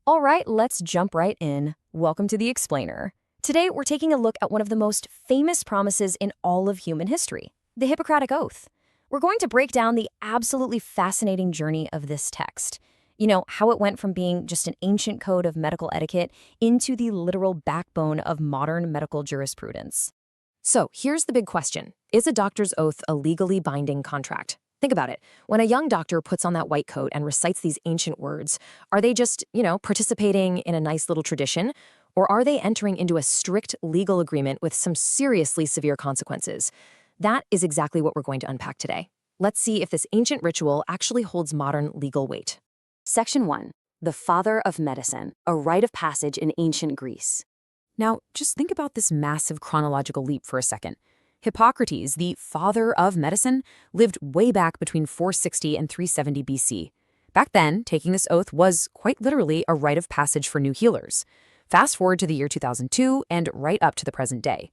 All right, let's jump right in. Welcome to the Explainer. Today, we're taking a look at one of the most famous promises in all of human history, the Hippocratic Oath. We're going to break down the absolutely fascinating journey of this text. How it went from being just an ancient code of medical etiquette into the literal backbone of modern medical jurisprudence. So, here's the big question. Is a doctor's oath a legally binding contract? Think about it. When a young doctor puts on that white coat and recites these ancient words, are they just, participating in a nice little tradition? Or are they entering into a strict legal agreement with some seriously severe consequences? That is exactly what we're going to unpack today. Let's see if this ancient ritual actually holds modern legal weight. Section 1. The Father of Medicine, a rite of passage in ancient Greece. Now, just think about this massive chronological leap for a second. Hippocrates, the father of medicine, lived way back between 460 and 370 BC. Back then, taking this oath was quite literally a rite of passage for new healers. Fast forward to the year 2002 and right up to the present day.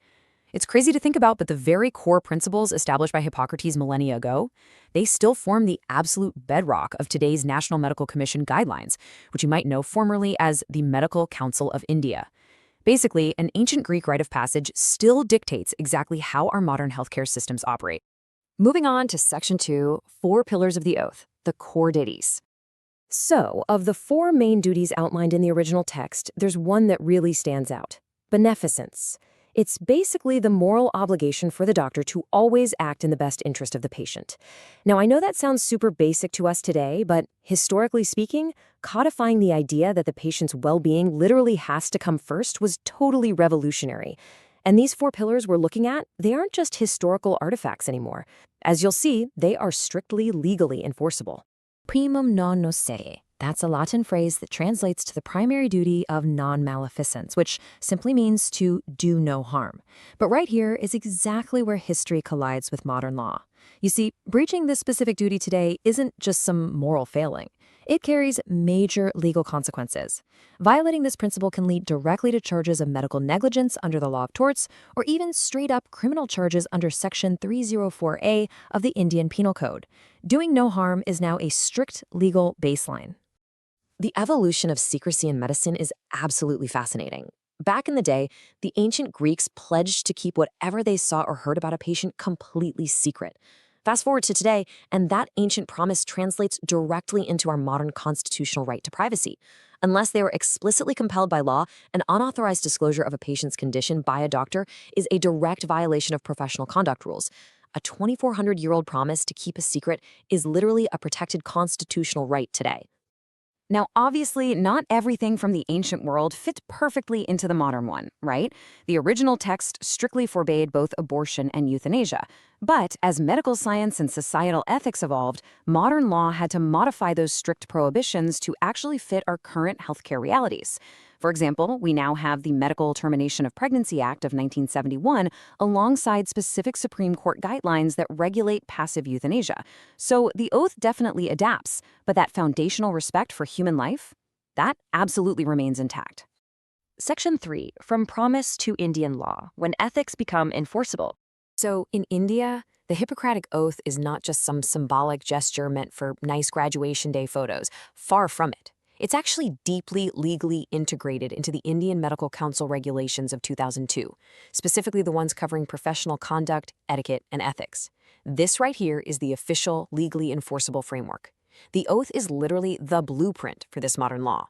It's crazy to think about, but the very core principles established by Hippocrates millennia ago, they still form the absolute bedrock of today's National Medical Commission guidelines, which you might know formerly as the Medical Council of India. Basically, an ancient Greek rite of passage still dictates exactly how our modern healthcare systems operate. Moving on to Section 2, 4 Pillars of the Oath, the core duties. So, of the 4 main duties outlined in the original text, there's one that really stands out: beneficence. It's basically the moral obligation for the doctor to always act in the best interest of the patient. Now, I know that sounds super basic to us today, but historically speaking, codifying the idea that the patient's well-being literally has to come first was totally revolutionary. And these 4 pillars we're looking at, they aren't just historical artifacts anymore. As you'll see, they are strictly legally enforceable. Primum non nocere. That's a Latin phrase that translates to the primary duty of non-maleficence, which simply means to do no harm. But right here is exactly where history collides with modern law. You see, breaching this specific duty today isn't just some moral failing. It carries major legal consequences. Violating this principle can lead directly to charges of medical negligence under the law of torts, or even straight-up criminal charges under Section 304A of the Indian Penal Code. Doing no harm is now a strict legal baseline. The evolution of secrecy in medicine is absolutely fascinating. Back in the day, the ancient Greeks pledged to keep whatever they saw or heard about a patient completely secret. Fast forward to today, and that ancient promise translates directly into our modern constitutional right to privacy. Unless they were explicitly compelled by law, an unauthorized disclosure of a patient's condition by a doctor is a direct violation of professional conduct rules. A 2,400-year-old promise to keep a secret is literally a protected constitutional right today. Now, obviously, not everything from the ancient world fit perfectly into the modern one, right? The original text strictly forbade both abortion and euthanasia. But as medical science and societal ethics evolved, modern law had to modify those strict prohibitions to actually fit our current healthcare realities. For example, we now have the Medical Termination of Pregnancy Act of 1971 alongside specific Supreme Court guidelines that regulate passive euthanasia. So the oath definitely adapts, but that foundational respect for human life, that absolutely remains intact. Section 3, From Promise to Indian Law, when ethics become enforceable. So in India, the Hippocratic Oath is not just some symbolic gesture meant for nice graduation day photos. Far from it. It's actually deeply legally integrated into the Indian Medical Council regulations of 2002, specifically the ones covering professional conduct, etiquette, and ethics. This right here is the official, legally enforceable framework. The oath is literally the blueprint for this modern law.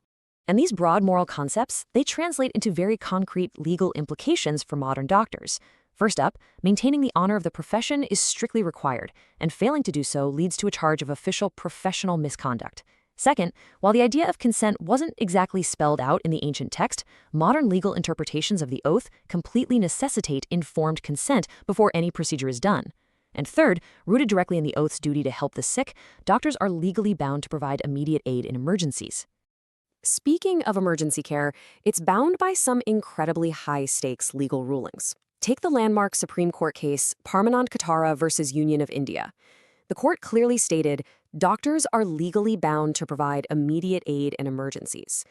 And these broad moral concepts, they translate into very concrete legal implications for modern doctors. First up, maintaining the honor of the profession is strictly required, and failing to do so leads to a charge of official professional misconduct. Second, while the idea of consent wasn't exactly spelled out in the ancient text, modern legal interpretations of the oath completely necessitate informed consent before any procedure is done. And third, rooted directly in the oath's duty to help the sick, doctors are legally bound to provide immediate aid in emergencies. Speaking of emergency care, it's bound by some incredibly high-stakes legal rulings. Take the landmark Supreme Court case Parmanand Katara versus Union of India. The court clearly stated, doctors are legally bound to provide immediate aid in emergencies.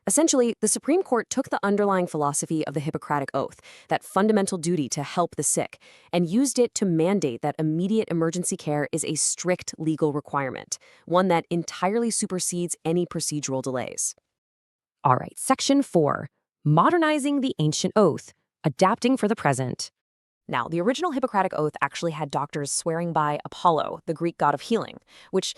Essentially, the Supreme Court took the underlying philosophy of the Hippocratic Oath, that fundamental duty to help the sick, and used it to mandate that immediate emergency care is a strict legal requirement, one that entirely supersedes any procedural delays. All right, Section 4, Modernizing the Ancient Oath, Adapting for the Present. Now, the original Hippocratic Oath actually had doctors swearing by Apollo, the Greek god of healing, which,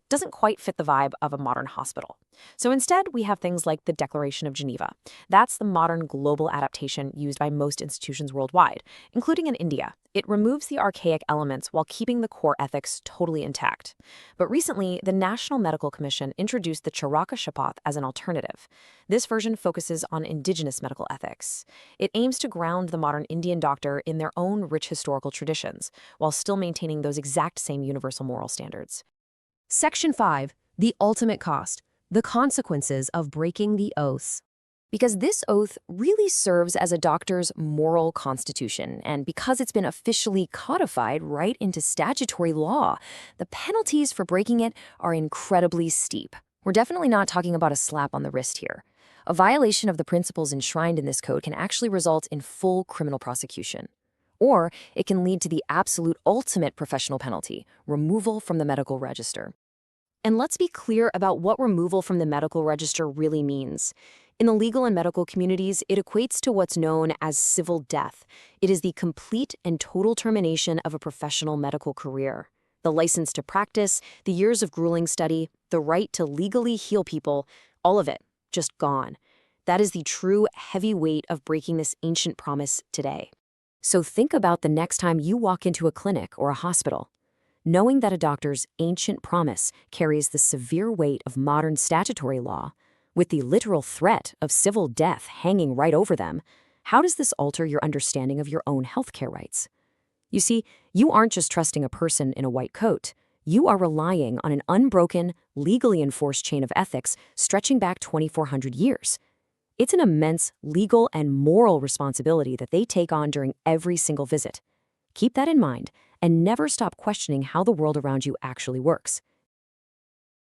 doesn't quite fit the vibe of a modern hospital. So instead, we have things like the Declaration of Geneva. That's the modern global adaptation used by most institutions worldwide, including in India. It removes the archaic elements while keeping the core ethics totally intact. But recently, the National Medical Commission introduced the Charaka Shapath as an alternative. This version focuses on indigenous medical ethics. It aims to ground the modern Indian doctor in their own rich historical traditions, while still maintaining those exact same universal moral standards. Section 5, The Ultimate Cost, the Consequences of Breaking the Oaths. Because this oath really serves as a doctor's moral constitution, and because it's been officially codified right into statutory law, the penalties for breaking it are incredibly steep. We're definitely not talking about a slap on the wrist here. A violation of the principles enshrined in this code can actually result in full criminal prosecution. Or it can lead to the absolute ultimate professional penalty, removal from the medical register. And let's be clear about what removal from the medical register really means. In the legal and medical communities, it equates to what's known as civil death. It is the complete and total termination of a professional medical career. The license to practice, the years of grueling study, the right to legally heal people, all of it, just gone. That is the true heavy weight of breaking this ancient promise today. So think about the next time you walk into a clinic or a hospital. Knowing that a doctor's ancient promise carries the severe weight of modern statutory law, with the literal threat of civil death hanging right over them, how does this alter your understanding of your own healthcare rights? You see, you aren't just trusting a person in a white coat. You are relying on an unbroken, legally enforced chain of ethics stretching back 2,400 years. It's an immense legal and moral responsibility that they take on during every single visit. Keep that in mind and never stop questioning how the world around you actually works.